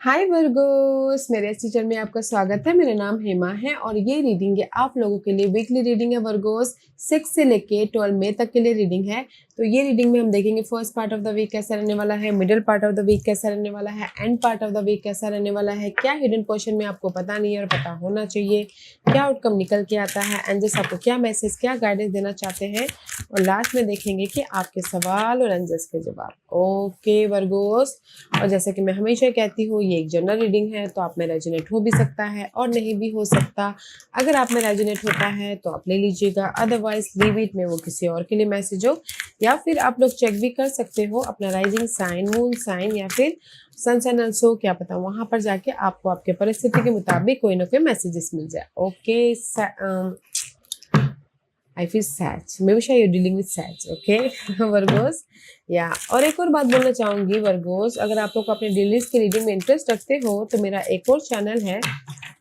हाय Virgo's, मेरे इस teacher में आपका स्वागत है। मेरा नाम हेमा है और ये रीडिंग है आप लोगों के लिए वीकली रीडिंग है वर्गोस। 6 से लेके 12 मई तक के लिए रीडिंग है। तो ये रीडिंग में हम देखेंगे first part of the week कैसा रहने वाला है, middle part of the week कैसा रहने वाला है, end part of the week कैसा रहने वाला है, क्या हिडन पोर्शन में आपको पता नहीं है और पता होना चाहिए, क्या आउटकम निकल के आता है, एंजल्स आपको क्या मैसेज क्या गाइडेंस देना चाहते हैं, और लास्ट में देखेंगे कि आपके सवाल और एंजल्स के जवाब। ओके वर्गोस, और जैसे कि मैं हमेशा कहती हूँ ये एक जनरल रीडिंग है, तो आप में रेजोनेट हो भी सकता है और नहीं भी हो सकता। अगर आप में रेजोनेट होता है तो आप ले लीजिएगा, अदरवाइज लीव इट, में वो किसी और के लिए मैसेज हो। या फिर आप लोग चेक भी कर सकते हो अपना राइजिंग साइन, मून साइन या फिर सन साइन ऑल्सो, क्या पता वहां पर जाके आपको आपके परिस्थिति के मुताबिक कोई ना कोई मैसेजेस मिल जाए। Okay, I feel sad. Maybe sure you're dealing with sad, okay? Virgo's या और एक और बात बोलना चाहूंगी वर्गोस, अगर आप लोग को अपने डेलीज की रीडिंग में इंटरेस्ट रखते हो तो मेरा एक और चैनल है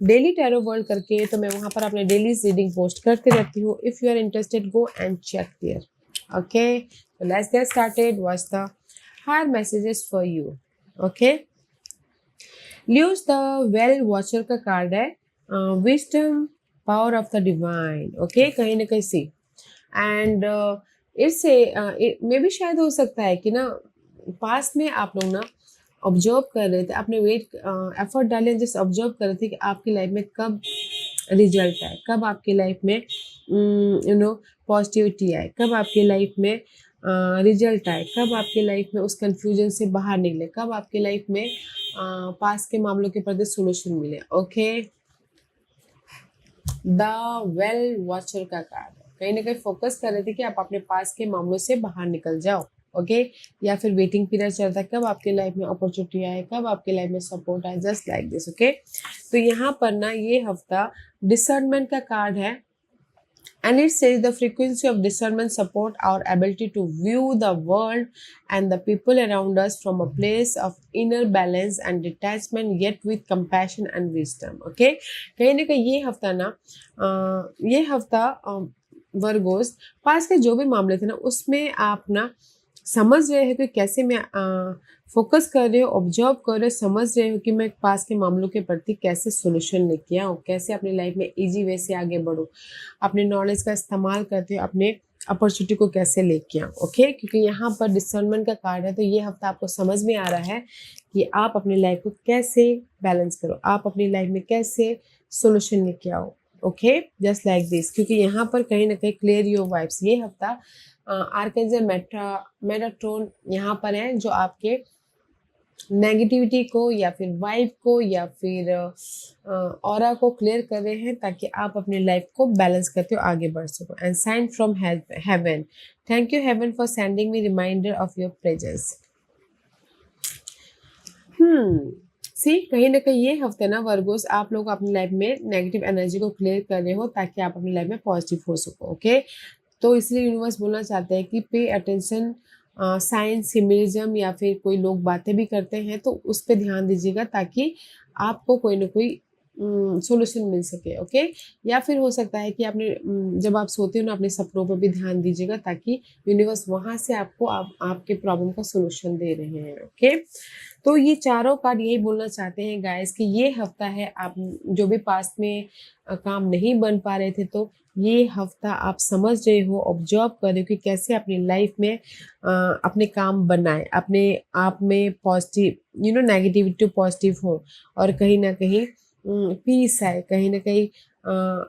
डेली टैरो वर्ल्ड करके, तो मैं वहां पर अपने डेलीज रीडिंग पोस्ट करती रहती हूँ। If you are interested go and check there. Okay, so let's get started. What's the hard messages for you? Okay, ल्यूज the well watcher का कार्ड है, wisdom, power of the divine. Okay, कहीं ना कहीं सी and इससे मे भी शायद हो सकता है कि ना पास में आप लोग ना ऑब्जर्व कर रहे थे, आपने वेट एफर्ट डाले, जस्ट ऑब्जर्व कर रहे थे कि आपकी लाइफ में कब रिजल्ट आए, कब आपकी लाइफ में पॉजिटिविटी आए, कब आपकी लाइफ में रिजल्ट आए, कब आपकी लाइफ में उस कंफ्यूजन से बाहर निकले, कब आपकी लाइफ में पास के मामलों के प्रति सोल्यूशन मिले। ओके, द वेल वॉचर का कार्ड कहीं ना कहीं फोकस कर रहे थे कि आप अपने पास के मामलों से बाहर निकल जाओ। ओके, या फिर वेटिंग पीरियड चलता है, कब आपके लाइफ में अपॉर्चुनिटी आए, कब आपके लाइफ में सपोर्ट आए, जस्ट लाइक दिस। ओके, तो यहाँ पर ना ये हफ्ता डिसर्नमेंट का कार्ड है, and it says the frequency of discernment support our ability to view the world and the people around us from a place of inner balance and detachment, yet with compassion and wisdom. Okay, कहीं ना कहीं ये हफ्ता Virgo's पास के जो भी मामले थे ना उसमें आप ना समझ रहे हो कि कैसे मैं फोकस कर रहे हो, ऑब्जर्व कर रहे हो, समझ रहे हो कि मैं पास के मामलों के प्रति कैसे सोल्यूशन लेके आऊँ, कैसे अपनी लाइफ में इजी वे से आगे बढ़ूँ, अपने नॉलेज का इस्तेमाल करते हो अपने अपॉर्चुनिटी को कैसे लेके आऊँ। ओके, क्योंकि यहाँ पर डिसर्नमेंट का कार्ड है, तो ये हफ्ता आपको समझ में आ रहा है कि आप अपनी लाइफ को कैसे बैलेंस करो, आप अपनी लाइफ में कैसे सोल्यूशन लेके आओ। ओके, जस्ट लाइक दिस, क्योंकि यहाँ पर कहीं ना कहीं क्लियर योर वाइब्स। ये हफ्ता आर्कएंजल मेटाट्रॉन यहाँ पर है, जो आपके नेगेटिविटी को या फिर वाइब को या फिर ऑरा को क्लियर कर रहे हैं, ताकि आप अपनी लाइफ को बैलेंस करते हो आगे बढ़ सको। And sign from heaven, thank you heaven for sending me reminder of your presence. See, कहीं ना कहीं ये हफ्ते ना वर्गोस आप लोग अपनी लाइफ में नेगेटिव एनर्जी को क्लियर कर रहे हो, ताकि आप अपनी लाइफ में पॉजिटिव हो सको। ओके, तो इसलिए यूनिवर्स बोलना चाहते हैं कि पे अटेंशन, साइंस, सिम्बलिज्म या फिर कोई लोग बातें भी करते हैं तो उस पर ध्यान दीजिएगा, ताकि आपको कोई ना कोई सॉल्यूशन मिल सके। ओके, या फिर हो सकता है कि आपने जब आप सोते हो ना अपने सपनों पर भी ध्यान दीजिएगा, ताकि यूनिवर्स वहाँ से आपको आपके प्रॉब्लम का सॉल्यूशन दे रहे हैं। ओके, तो ये चारों कार्ड यही बोलना चाहते हैं गाइस कि ये हफ्ता है, आप जो भी पास्ट में काम नहीं बन पा रहे थे, तो ये हफ्ता आप समझ रहे हो, ऑब्जर्व कर रहे हो कि कैसे अपनी लाइफ में अपने काम बनाए, अपने आप में पॉजिटिव नेगेटिविटी पॉजिटिव हो, और कहीं ना कहीं पीस आए, कहीं ना कहीं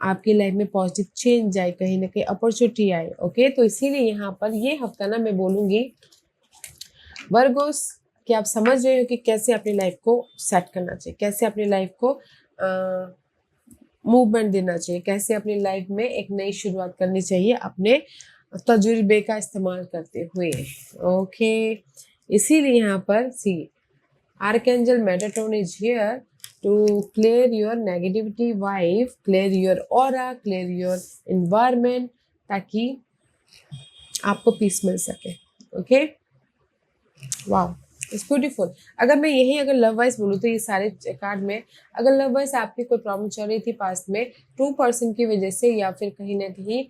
आपकी लाइफ में पॉजिटिव चेंज आए, कहीं ना कहीं अपॉर्चुनिटी आए। ओके, तो इसीलिए यहाँ पर ये हफ्ता ना मैं बोलूँगी वर्गोस कि आप समझ रहे हो कि कैसे अपनी लाइफ को सेट करना चाहिए, कैसे अपनी लाइफ को मूवमेंट देना चाहिए, कैसे अपनी लाइफ में एक नई शुरुआत करनी चाहिए अपने तजुर्बे का इस्तेमाल करते हुए। ओके, इसीलिए यहाँ पर see archangel Metatron is here to clear your negativity vibe, clear your aura, clear your environment, ताकि आपको पीस मिल सके। Okay, wow, it's beautiful. अगर लव वाइज बोलूँ तो ये सारे कार्ड में अगर लव वाइज आपकी कोई प्रॉब्लम चल रही थी पास्ट में 2% की वजह से, या फिर कहीं ना कहीं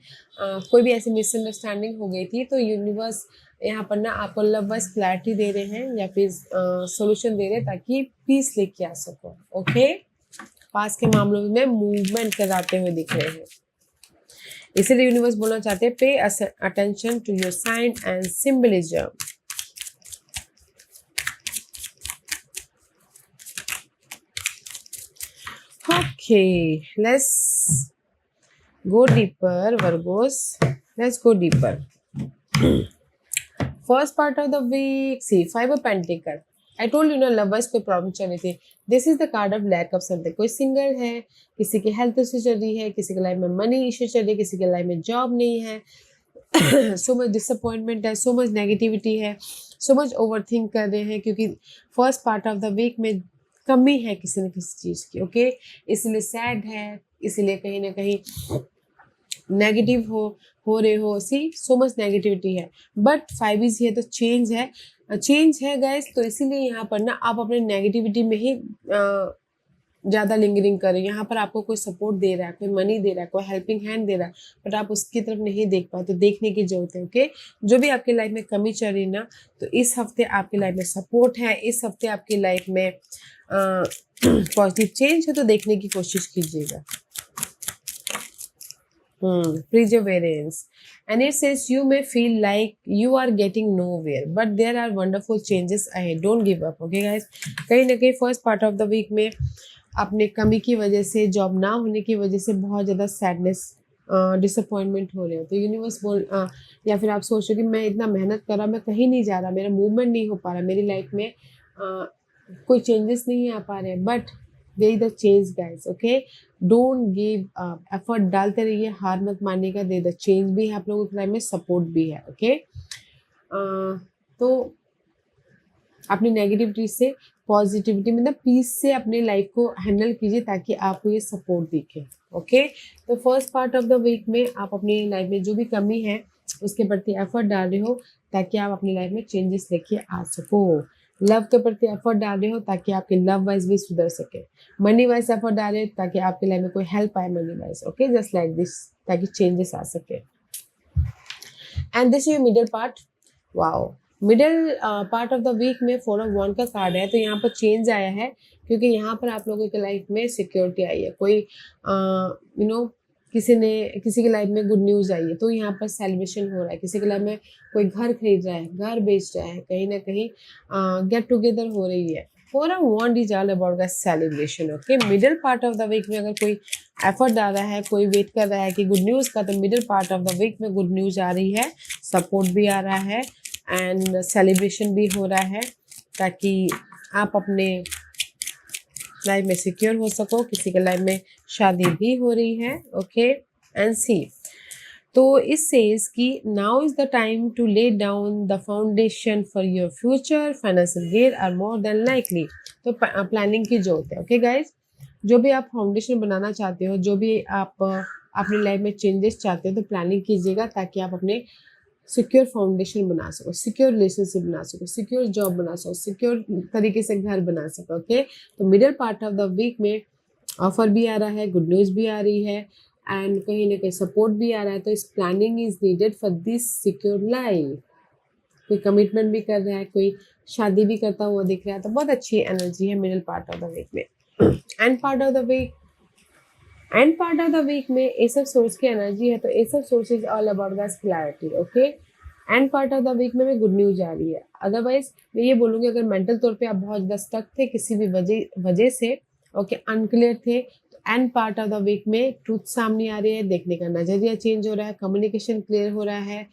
कोई भी ऐसी मिसअंडरस्टैंडिंग हो गई थी, तो यूनिवर्स यहाँ पर ना आपको लव वाइज क्लैरिटी दे रहे हैं या फिर सॉल्यूशन दे रहे हैं ताकि पीस लेके आ सको। ओके, पास के मामलों में मूवमेंट कराते हुए दिख रहे हैं, इसीलिए यूनिवर्स बोलना चाहते हैं pay attention to your sign and symbolism. Okay, let's go deeper, Virgos. Let's go deeper. First part of the week, see, Five of Pentacles. I told you ना lovers कोई प्रॉब्लम चल रही थी. This is the card of lack of something. कोई single है, किसी की health issue चल रही है, किसी के लाइफ में मनी इशू चल रही है, किसी के लाइफ में जॉब नहीं है, so much disappointment है, so much negativity है, so much overthink कर रहे हैं क्योंकि first part of the week में कमी है किसी न किसी चीज़ की. ओके, इसलिए सैड है, इसलिए कहीं ना कहीं नेगेटिव हो रहे हो. सी, सो मच नेगेटिविटी है, बट 5 इज है तो चेंज है गाइस. तो इसीलिए यहाँ पर ना आप अपने नेगेटिविटी में ही ज़्यादा लिंगरिंग करें. यहाँ पर आपको कोई सपोर्ट दे रहा है, कोई मनी दे रहा है, कोई हेल्पिंग हैंड दे रहा है, बट आप उसकी तरफ नहीं देख पाए. तो देखने की जरूरत है. ओके, जो भी आपकी लाइफ में कमी चल रही है ना, तो इस हफ्ते आपकी लाइफ में सपोर्ट है, इस हफ्ते आपकी लाइफ में पॉजिटिव चेंज है, तो देखने की कोशिश कीजिएगा. Perseverance, and it says you may feel like you are getting nowhere, but there are wonderful changes ahead. Don't give up. Okay guys, कहीं ना कहीं first part of the week में अपने कमी की वजह से, जॉब ना होने की वजह से बहुत ज़्यादा सैडनेस, डिसअपॉइंटमेंट हो रहे हो. तो यूनिवर्स या फिर आप सोच रहे हो कि मैं इतना मेहनत कर रहा, मैं कहीं नहीं जा रहा, मेरा मूवमेंट नहीं हो पा रहा, मेरी लाइफ में कोई चेंजेस नहीं आ पा रहे, but there is the change guys. Okay, don't give up, effort डालते रहिए, हार मत मानिएगा. there is the change भी है आप लोगों की लाइफ में, सपोर्ट भी है. ओके, तो अपनी नेगेटिविटी से पॉजिटिविटी में ना पीस से अपनी लाइफ को हैंडल कीजिए ताकि आपको ये सपोर्ट दिखे. ओके, तो first part of the week में आप अपनी लाइफ में जो भी कमी है उसके प्रति एफर्ट डाल रहे हो ताकि आप अपनी लाइफ में चेंजेस लेके आ सको. लव के प्रति एफर्ट डाल रहे हो ताकि आपके लव वाइज भी सुधर सके. मनी वाइज एफर्ट डाल रहे हो ताकि आपके लाइफ में कोई हेल्प आए money wise. Okay, just like this, ताकि चेंजेस आ सके. And this is middle part. Wow, middle part of the week में 4 ऑफ वॉन्ड का कार्ड है. तो यहाँ पर चेंज आया है क्योंकि यहाँ पर आप लोगों की लाइफ में सिक्योरिटी आई है. कोई किसी की लाइफ में गुड न्यूज़ आई है, तो यहाँ पर सेलिब्रेशन हो रहा है. किसी की लाइफ में कोई घर खरीद रहा है, घर बेच रहा है, कहीं ना कहीं गेट टुगेदर हो रही है. 4 of wand is all about the celebration. Okay, middle part of the week में अगर कोई एफर्ट डाल रहा है, कोई वेट कर रहा है कि गुड न्यूज़ का, तो middle part of the week में गुड न्यूज़ आ रही है, सपोर्ट भी आ रहा है एंड सेलिब्रेशन भी हो रहा है ताकि आप अपने लाइफ में सिक्योर हो सको. किसी के लाइफ में शादी भी हो रही है. ओके, एंड सी, तो इस सेज कि now is the time to lay down the foundation for your future. Financial gain are more than likely. तो प्लानिंग की जरूरत है. ओके गाइज, जो भी आप फाउंडेशन बनाना चाहते हो, जो भी आप अपनी लाइफ में चेंजेस चाहते हो, तो प्लानिंग कीजिएगा ताकि आप अपने सिक्योर फाउंडेशन बना सको, सिक्योर रिलेशनशिप बना सको, सिक्योर जॉब बना सको, सिक्योर तरीके से घर बना सको. ओके, तो middle part of the week में ऑफर भी आ रहा है, गुड न्यूज़ भी आ रही है एंड कहीं ना कहीं सपोर्ट भी आ रहा है. तो इस planning is needed for this secure life. कोई कमिटमेंट भी कर रहा है, कोई शादी भी करता हुआ दिख रहा है, तो बहुत अच्छी एनर्जी है middle part of the week में. End part of the week में एस ऑफ सोर्स की एनर्जी है. तो ace of swords is all about the clarity. Okay, end part of the week में गुड न्यूज आ रही है. अदरवाइज मैं ये बोलूँगी, अगर मेंटल तौर पे आप बहुत ज़्यादा स्टक थे किसी भी वजह से, ओके, अनक्लियर थे, तो end part of the week में ट्रूथ सामने आ रही है, देखने का नजरिया चेंज हो रहा है, कम्युनिकेशन क्लियर हो रहा है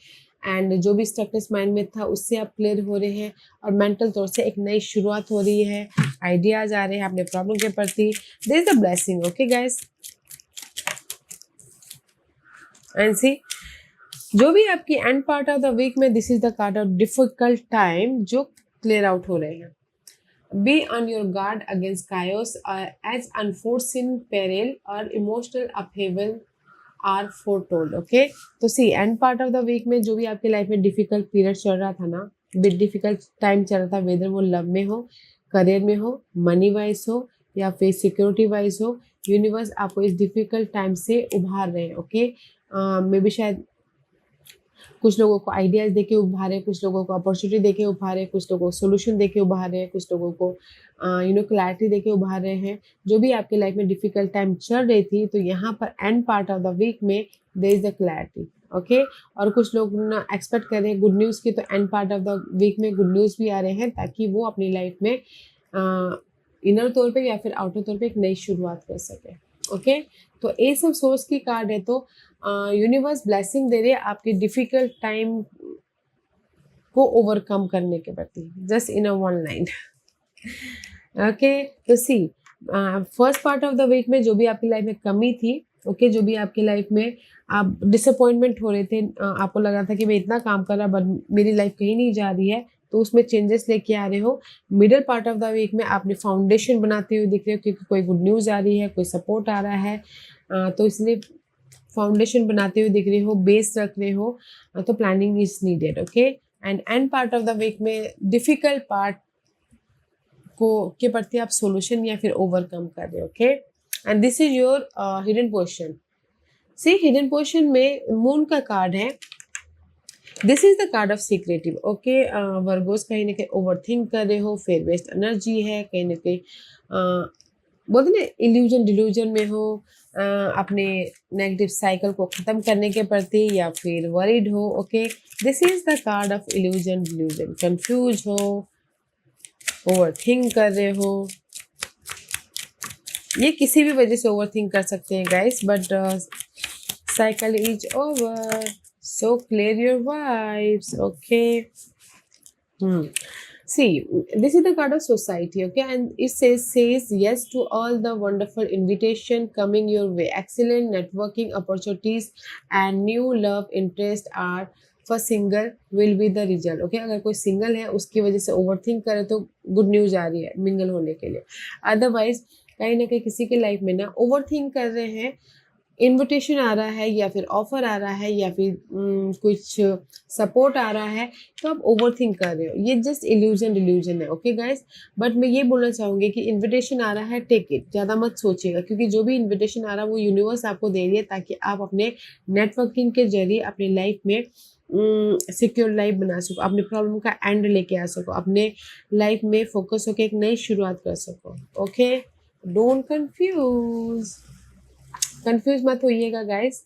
एंड जो भी स्टकनेस माइंड में था उससे आप क्लियर हो रहे हैं और मेंटल तौर से एक नई शुरुआत हो रही है. आइडियाज आ रहे हैं अपने प्रॉब्लम के प्रति. There is a blessing. Okay guys, and see, जो भी आपकी end part of the week में, this is the card of difficult time जो क्लियर आउट हो रहे हैं. Be on your guard against chaos as unforeseen peril और emotional upheaval are foretold. Okay, तो see, end part of the week में जो भी आपकी लाइफ में डिफिकल्ट पीरियड चल रहा था ना, बिग डिफिकल्ट टाइम चल रहा था, वेदर वो लव में हो, करियर में हो, मनी वाइज हो या फिर सिक्योरिटी वाइज हो, यूनिवर्स आपको इस डिफिकल्ट टाइम से उभार रहे हैं. ओके, मे बी शायद कुछ लोगों को आइडियाज़ देके उभारे, कुछ लोगों को अपॉर्चुनिटी देके उभारे, कुछ लोगों को सॉल्यूशन देके उभारे हैं, कुछ लोगों को क्लैरिटी देके उभारे हैं। जो भी आपकी लाइफ में डिफिकल्ट टाइम चल रही थी, तो यहाँ पर end part of the week में there is the clarity, okay. और कुछ लोग ना एक्सपेक्ट कर रहे हैं गुड न्यूज़ की, तो end part of the week में गुड न्यूज़ भी आ रहे हैं, ताकि वो अपनी लाइफ में इनर तौर पे या फिर आउटर तौर पे एक नई शुरुआत कर सके, ओके। तो ये सब सोर्स की कार्ड है, तो यूनिवर्स ब्लेसिंग दे रही है आपके डिफिकल्ट टाइम को ओवरकम करने के प्रति, just in a one line. Okay, तो see first part of the week में जो भी आपकी लाइफ में कमी थी, ओके, जो भी आपकी लाइफ में आप डिसअपॉइंटमेंट हो रहे थे, आपको लग रहा था कि मैं इतना काम कर रहा बट मेरी लाइफ कहीं नहीं जा रही है, तो उसमें चेंजेस लेके आ रहे हो। Middle part of the week में आपने फाउंडेशन बनाते हुए दिख रहे हो, क्योंकि कोई गुड न्यूज़ आ रही है, कोई सपोर्ट आ रहा है, तो इसलिए फाउंडेशन बनाते हुए दिख रहे हो, बेस रख रहे हो, तो planning is needed, okay. End part of the week में डिफिकल्ट पार्ट को के प्रति आप सॉल्यूशन या फिर ओवरकम कर रहे हो, okay. And this is your hidden portion. See, hidden portion में मून का कार्ड है। This is the card of secretive, okay. Virgos कहीं ना कहीं ओवर थिंक कर रहे हो, फेयर वेस्ट एनर्जी है, कहीं ना कहीं बोलते ना इल्यूजन डिल्यूजन में हो, अपने नेगेटिव साइकिल को ख़त्म करने के प्रति, या फिर वरीड हो, okay. This is the card of illusion delusion. Confuse हो, ओवर थिंक कर रहे हो, ये किसी भी वजह से ओवर थिंक कर सकते हैं guys, but cycle is over, so clear your vibes, okay. See, this is the card of society, okay, and it says yes to all the wonderful invitation coming your way. Excellent networking opportunities and new love interest are for single will be the result, okay. अगर कोई single है उसकी वजह से overthink करे तो good news आ रही है मिंगल होने के लिए। अदरवाइज कहीं ना कहीं किसी के लाइफ में ना ओवरथिंक कर रहे हैं, इनविटेशन आ रहा है या फिर ऑफर आ रहा है या फिर कुछ सपोर्ट आ रहा है, तो आप ओवरथिंक कर रहे हो, ये जस्ट इल्यूजन डिल्यूजन है, ओके गाइस। बट मैं ये बोलना चाहूँगी कि इनविटेशन आ रहा है, टेक इट, ज़्यादा मत सोचिएगा, क्योंकि जो भी इनविटेशन आ रहा है वो यूनिवर्स आपको दे रही है, ताकि आप अपने नेटवर्किंग के जरिए अपनी लाइफ में सिक्योर लाइफ बना सको, अपने प्रॉब्लम का एंड लेके आ सको, अपने लाइफ में फोकस होकर एक नई शुरुआत कर सको, ओके। डोंट कंफ्यूज मत होइएगा गाइस,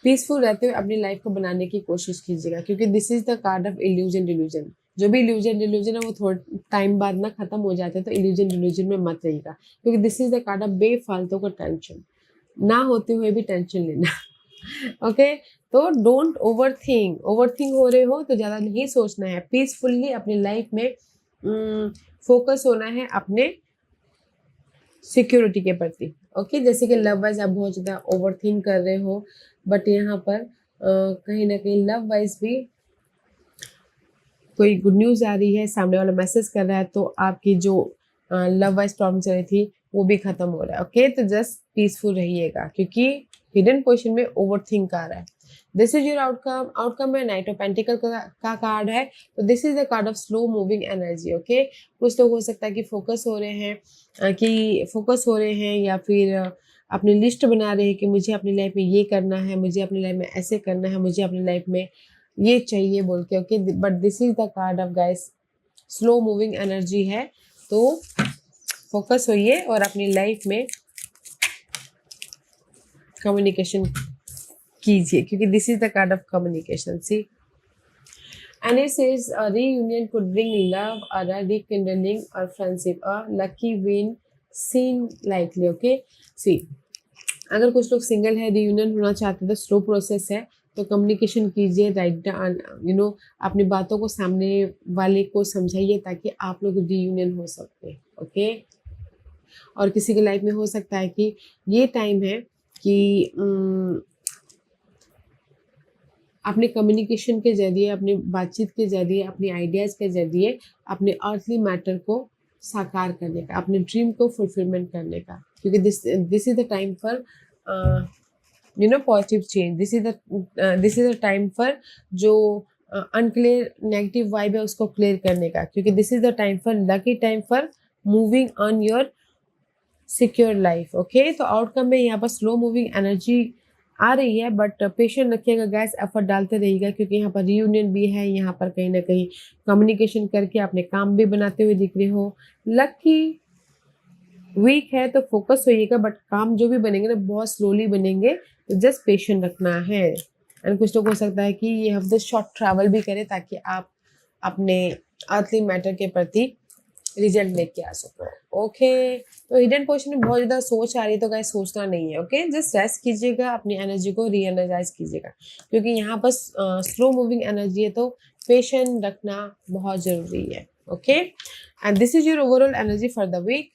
पीसफुल रहते हुए अपनी लाइफ को बनाने की कोशिश कीजिएगा, क्योंकि this is the card of illusion delusion. जो भी इल्यूजन डिल्यूजन है वो थोड़ा टाइम बाद ना खत्म हो जाता है, तो इल्यूजन डिल्यूजन में मत रहिएगा, क्योंकि this is the card of बेफालतू का टेंशन, ना होते हुए भी टेंशन लेना। ओके, तो डोंट ओवरथिंक हो रहे हो तो ज़्यादा नहीं सोचना है, पीसफुल्ली अपनी लाइफ में फोकस होना है अपने सिक्योरिटी के प्रति, ओके। जैसे कि लव वाइज आप बहुत ज़्यादा ओवरथिंक कर रहे हो, बट यहाँ पर कहीं ना कहीं लव वाइज भी कोई गुड न्यूज़ आ रही है, सामने वाला मैसेज कर रहा है, तो आपकी जो लव वाइज प्रॉब्लम चल रही थी वो भी खत्म हो रहा है, ओके। तो जस्ट पीसफुल रहिएगा, क्योंकि हिडन पोजीशन में ओवरथिंक आ रहा है। दिस इज योर आउटकम में नाइट ऑफ पेंटिकल का कार्ड है, तो this is the card of slow moving energy, okay. कुछ लोग हो सकता है कि फोकस हो रहे हैं या फिर अपनी लिस्ट बना रहे हैं कि मुझे अपनी लाइफ में ये करना है, मुझे अपनी लाइफ में ऐसे करना है, मुझे अपनी लाइफ में ये चाहिए बोल के, okay. But this is the card of guys slow moving energy है, तो फोकस होइए और अपनी लाइफ में कम्युनिकेशन कीजिए, क्योंकि this is the card of communication, see. And it says a reunion could bring love, a rekindling or friendship, a lucky win seen likely, okay. See, अगर कुछ लोग सिंगल है, रीयूनियन होना चाहते हैं, तो स्लो प्रोसेस है, तो कम्युनिकेशन कीजिए, राइट अपनी बातों को सामने वाले को समझाइए, ताकि आप लोग रीयूनियन हो सकते हैं, ओके। और किसी के लाइफ में हो सकता है कि ये टाइम है कि अपने कम्युनिकेशन के ज़रिए, अपनी बातचीत के ज़रिए, अपने आइडियाज़ के ज़रिए अपने अर्थली मैटर को साकार करने का, अपने ड्रीम को फुलफिलमेंट करने का, क्योंकि this is the time for positive change. This is the time for जो अनक्लियर नेगेटिव वाइब है उसको क्लियर करने का, क्योंकि this is the time for lucky time for moving on your secure life, okay. तो आउटकम में यहाँ पर स्लो मूविंग एनर्जी आ रही है, बट पेशेंट रखिएगा गाइस, एफर्ट डालते रहिएगा, क्योंकि यहाँ पर रियूनियन भी है, यहाँ पर कहीं ना कहीं कम्युनिकेशन करके अपने काम भी बनाते हुए दिख रहे हो। लकी वीक है तो फोकस होइएगा, बट काम जो भी बनेंगे ना बहुत स्लोली बनेंगे, तो जस्ट पेशेंट रखना है। एंड कुछ लोग हो सकता है कि ये हफ्ते शॉर्ट ट्रैवल भी करें, ताकि आप अपने अर्थली मैटर के प्रति रिजल्ट लेके आ सको। ओके, तो हिडन पोर्शन में बहुत ज़्यादा सोच आ रही है, तो गाइस सोचना नहीं है। ओके, जस्ट रेस्ट कीजिएगा, अपनी एनर्जी को री एनर्जाइज कीजिएगा, क्योंकि यहाँ पर स्लो मूविंग एनर्जी है, तो पेशेंट रखना बहुत ज़रूरी है। Okay, and this is your overall energy for the week.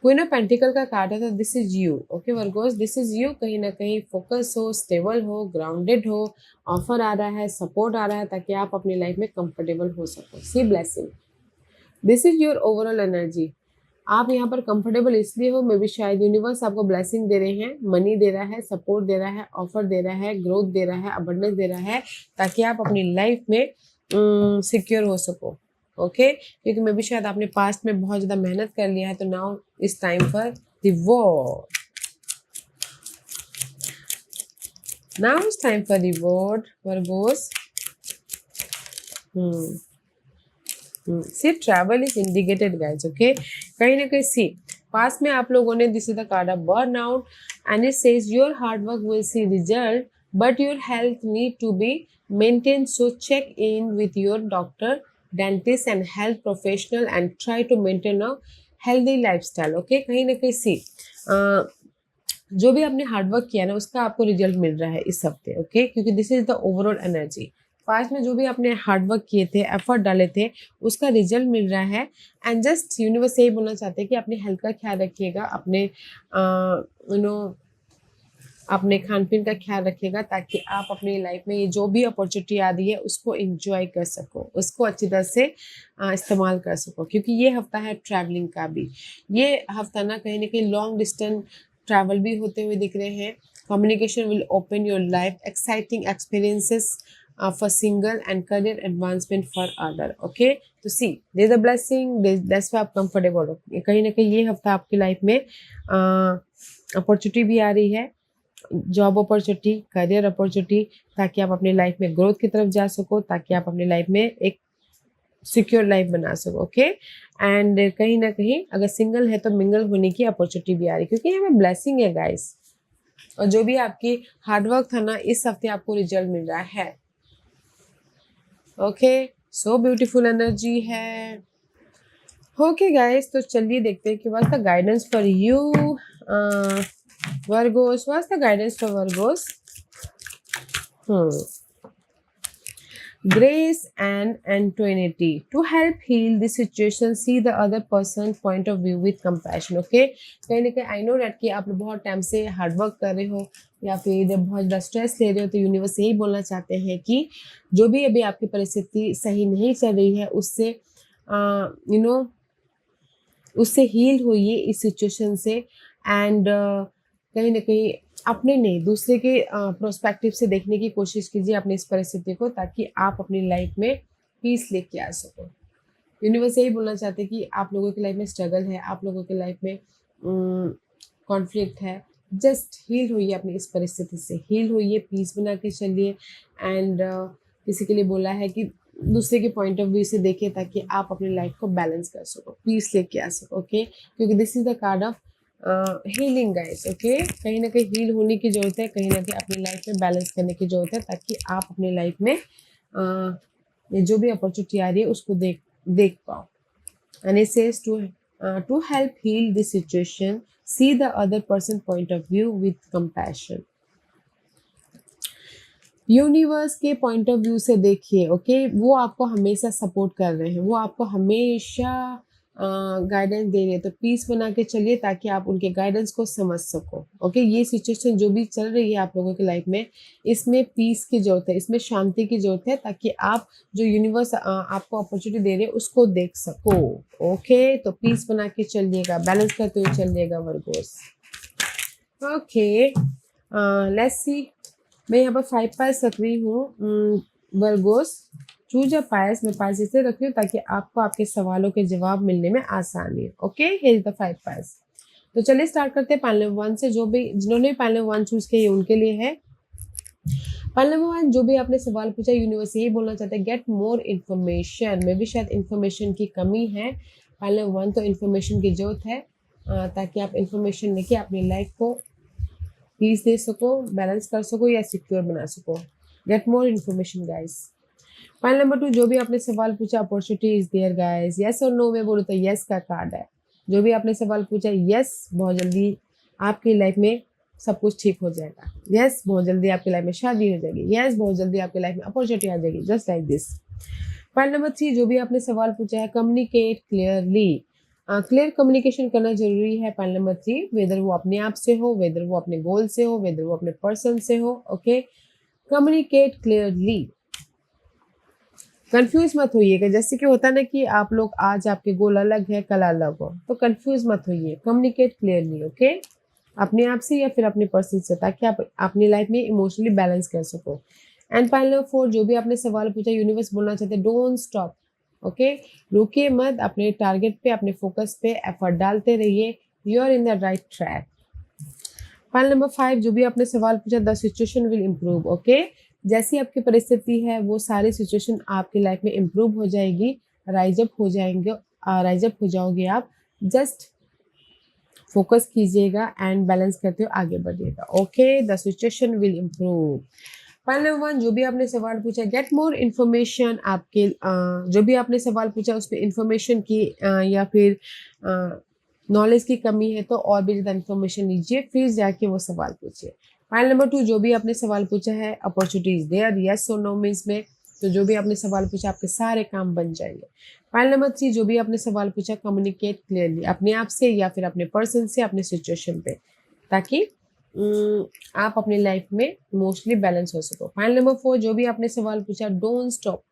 Queen of pentacle का कार्ड है, तो this is you. Okay Virgos, this is you. कहीं ना कहीं फोकस हो, स्टेबल हो, ग्राउंडेड हो, ऑफर आ रहा है, सपोर्ट आ रहा है, ताकि आप अपनी लाइफ में कंफर्टेबल हो सको। See blessing, this is your overall energy. आप यहाँ पर कंफर्टेबल इसलिए हो, मे बी शायद यूनिवर्स आपको ब्लेसिंग दे रहे हैं, मनी दे रहा है, सपोर्ट दे रहा है, ऑफर दे रहा है, ग्रोथ दे रहा है, अबंडेंस दे रहा है, ताकि आप अपनी लाइफ में सिक्योर हो सको। ओके, क्योंकि मे बी शायद आपने पास्ट में बहुत ज़्यादा मेहनत कर लिया है, तो now is time for reward. Now it's time for reward Virgos. See travel is indicated guys. Okay, कहीं ना कहीं सी पास में आप लोगों ने, this is the card of burn out, and it says your hard work will see result, but your health need to be maintain, so check in with your doctor, dentist and health professional, and try to maintain a healthy lifestyle. Okay, कहीं ना कहीं सी जो भी आपने hard work किया ना, उसका आपको रिजल्ट मिल रहा है इस हफ्ते। ओके, क्योंकि this is the overall energy. Past में जो भी आपने हार्डवर्क किए थे, एफर्ट डाले थे, उसका रिजल्ट मिल रहा है। एंड जस्ट यूनिवर्स यही बोलना चाहते हैं कि अपने हेल्थ का ख्याल रखिएगा, अपने अपने खान पीन का ख्याल रखिएगा, ताकि आप अपनी लाइफ में ये जो भी अपॉर्चुनिटी आ रही है उसको एंजॉय कर सको, उसको अच्छी तरह से इस्तेमाल कर सको, क्योंकि ये हफ्ता है ट्रैवलिंग का भी। ये हफ्ता ना कहीं लॉन्ग डिस्टेंस ट्रैवल भी होते हुए दिख रहे हैं। Communication will open your life, exciting experiences for single and career advancement for other. Okay, तो see there's a blessing, that's why आप comfortable हो। कहीं ना कहीं ये हफ्ता आपकी लाइफ में अपॉर्चुनिटी भी आ रही है, जॉब अपॉर्चुनिटी, करियर अपॉर्चुनिटी, ताकि आप अपनी लाइफ में ग्रोथ की तरफ जा सको, ताकि आप अपनी लाइफ में एक सिक्योर लाइफ बना सको। ओके, एंड कहीं ना कहीं अगर सिंगल है तो मिंगल होने की अपॉर्चुनिटी भी आ रही है, क्योंकि यहाँ पे ब्लेसिंग है गाइस, और जो भी आपकी हार्डवर्क था ना, इस हफ्ते आपको रिजल्ट मिल रहा है। ओके, सो ब्यूटीफुल एनर्जी है। ओके गाइस, तो चलिए देखते हैं कि what's the guidance for you Virgo's, what's the guidance for Virgo's. Grace and Antoinity to help heal the situation, see the other person's point of view with compassion. Okay, कहीं ना कहीं I know date कि आप बहुत time से hard work कर रहे हो, या फिर जब बहुत ज़्यादा स्ट्रेस ले रहे हो, तो यूनिवर्स यही बोलना चाहते हैं कि जो भी अभी आपकी परिस्थिति सही नहीं चल रही है, उससे उससे हील होइए इस सिचुएशन से। एंड कहीं ना कहीं अपने नहीं, दूसरे के प्रोस्पेक्टिव से देखने की कोशिश कीजिए अपनी इस परिस्थिति को, ताकि आप अपनी लाइफ में पीस लेके आ सको। यूनिवर्स यही बोलना चाहते हैं कि आप लोगों की लाइफ में स्ट्रगल है, आप लोगों की लाइफ में कॉन्फ्लिक्ट है, जस्ट हील होइए अपनी इस परिस्थिति से, हील होइए, पीस बना के चलिए। एंड किसी के लिए बोला है कि दूसरे के पॉइंट ऑफ व्यू से देखिए, ताकि आप अपनी लाइफ को बैलेंस कर सको, पीस लेके आ सको। ओके, क्योंकि this is the card of healing guys. Okay, कहीं ना कहीं हील होने की जरूरत है, कहीं ना कहीं अपनी लाइफ में बैलेंस करने की जरूरत है, ताकि आप अपनी लाइफ में ये जो भी अपॉर्चुनिटी आ रही है उसको देख पाओ। And it says to help heal this situation, see the other person point of view with compassion. Universe के पॉइंट ऑफ व्यू से देखिए। ओके, वो आपको हमेशा सपोर्ट कर रहे हैं, वो आपको हमेशा गाइडेंस दे रहे हैं, तो पीस बना के चलिए, ताकि आप उनके गाइडेंस को समझ सको। ओके, ये सिचुएशन जो भी चल रही है आप लोगों की लाइफ में, इसमें पीस की जरूरत है, इसमें शांति की जरूरत है, ताकि आप जो यूनिवर्स आपको अपॉर्चुनिटी दे रहे हैं उसको देख सको। ओके, तो पीस बना के चलिएगा, बैलेंस करते हुए चलिएगा वर्गोस। ओके, लेट्स सी, मैं यहाँ पर 5 पायस रख रही हूँ वर्गोस। चूज अ पायस, मैं पायस इसलिए रख रही हूँ ताकि आपको आपके सवालों के जवाब मिलने में आसानी है। ओके, हियर इज द 5 पायस। तो चलिए स्टार्ट करते हैं पैनल 1 से। जो भी जिन्होंने पैनल 1 चूज किया उनके लिए है। पैनल नंबर 1, जो भी आपने सवाल पूछा यूनिवर्स यही बोलना चाहते हैं, गेट मोर इन्फॉर्मेशन। में भी शायद इन्फॉर्मेशन की कमी है। पैनल 1 तो इन्फॉर्मेशन की जरूरत है, ताकि आप इन्फॉर्मेशन लेके अपनी लाइफ को पीस दे सको, बैलेंस कर सको या सिक्योर बना सको। Get more information guys. Panel number 2, जो भी आपने सवाल पूछा, opportunity is there guys. Yes और नो में बोलो तो यस का कार्ड है। जो भी आपने सवाल पूछा, यस बहुत जल्दी आपकी लाइफ में सब कुछ ठीक हो जाएगा। यस बहुत जल्दी आपकी लाइफ में शादी हो जाएगी। यस बहुत जल्दी आपकी लाइफ में अपॉर्चुनिटी आ जाएगी, just like this. Point number 3, जो भी आपने सवाल पूछा है, कम्युनिकेट क्लियरली। क्लियर कम्युनिकेशन करना जरूरी है। पॉइंट नंबर 3, वेदर वो अपने आप से हो, वेदर वो अपने गोल से हो, वेदर वो अपने पर्सन से हो। Okay, communicate clearly. कंफ्यूज मत होइएगा। जैसे कि होता है ना कि आप लोग आज आपके गोल अलग है, कल अलग हो, तो कंफ्यूज मत होइए। Communicate clearly. ओके, अपने आप से या फिर अपने पर्सन से, ताकि आप अपनी लाइफ में इमोशनली बैलेंस कर सको। एंड पैनल नंबर 4, जो भी आपने सवाल पूछा, यूनिवर्स बोलना चाहते हैं, डोंट स्टॉप। ओके, रुकिए मत, अपने टारगेट पे, अपने फोकस पे एफर्ट डालते रहिए। You are in the right track. Panel number 5, जो भी आपने सवाल पूछा, the situation will improve. Okay, जैसी आपकी परिस्थिति है वो सारी सिचुएशन आपकी लाइफ में इम्प्रूव हो जाएगी, राइज अप हो जाएंगे, राइज अप हो जाओगे आप। जस्ट फोकस कीजिएगा एंड बैलेंस करते हुए आगे बढ़िएगा। Okay, the situation will improve. Panel number 1, जो भी आपने सवाल पूछा, गेट मोर इन्फॉर्मेशन। आपके जो भी आपने सवाल पूछा उस पर इन्फॉर्मेशन की या फिर नॉलेज की कमी है तो और भी ज़्यादा इन्फॉर्मेशन लीजिए, फिर जाके वो सवाल पूछिए। पैनल नंबर 2, जो भी आपने सवाल पूछा है, अपॉर्चुनिटीज देयर, यस और नो मीन्स में, तो जो भी आपने सवाल पूछा आपके सारे काम बन जाएंगे। पैनल नंबर 3, जो भी आपने सवाल पूछा, कम्युनिकेट क्लियरली, अपने आप से या फिर अपने पर्सन से, अपने सिचुएशन पे, ताकि आप अपनी लाइफ में इमोशनली बैलेंस हो सको। पैनल नंबर 4, जो भी आपने सवाल पूछा, don't stop,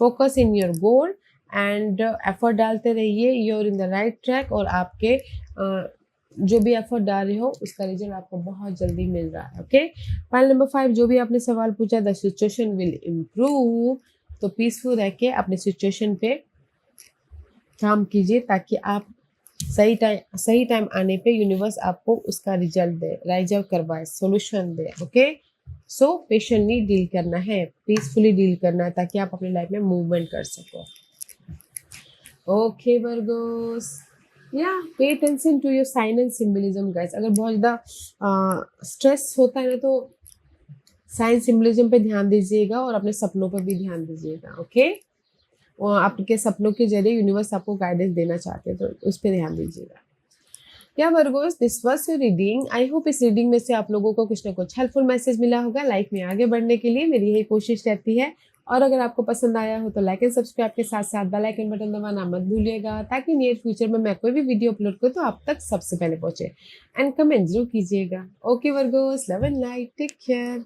focus in your goal and effort डालते रहिए। You're in the right track, और आपके जो भी एफर्ट डाल रहे हो उसका रिजल्ट आपको बहुत जल्दी मिल रहा है। ओके, पैनल नंबर 5, जो भी आपने सवाल पूछा, द सिचुएशन विल इम्प्रूव। तो पीसफुल रह के अपने सिचुएशन पे काम कीजिए, ताकि आप सही टाइम आने पे यूनिवर्स आपको उसका रिजल्ट दे, राइज आउट करवाए, सॉल्यूशन दे। ओके, सो पेशेंटली डील करना है, पीसफुली डील करना है, ताकि आप अपनी लाइफ में मूवमेंट कर सको। ओके वर्गोस, या pay attention to your sign and symbolism guys. अगर बहुत ज़्यादा स्ट्रेस होता है ना तो साइन सिंबलिज्म पे ध्यान दीजिएगा और अपने सपनों पर भी ध्यान दीजिएगा। ओके, और आपके सपनों के जरिए यूनिवर्स आपको गाइडेंस देना चाहते हैं, तो उस पर ध्यान दीजिएगा। क्या Virgo's, this was your reading. I hope इस रीडिंग में से आप लोगों को कुछ ना कुछ हेल्पफुल मैसेज मिला होगा। लाइफ में आगे बढ़ने के लिए मेरी यही कोशिश रहती है। और अगर आपको पसंद आया हो तो लाइक एंड सब्सक्राइब के साथ साथ बेल आइकन बटन दबाना मत भूलिएगा, ताकि नियर फ्यूचर में मैं कोई भी वीडियो अपलोड करूँ तो आप तक सबसे पहले पहुंचे। एंड कमेंट जरूर कीजिएगा। Okay Virgos, love and light, take care.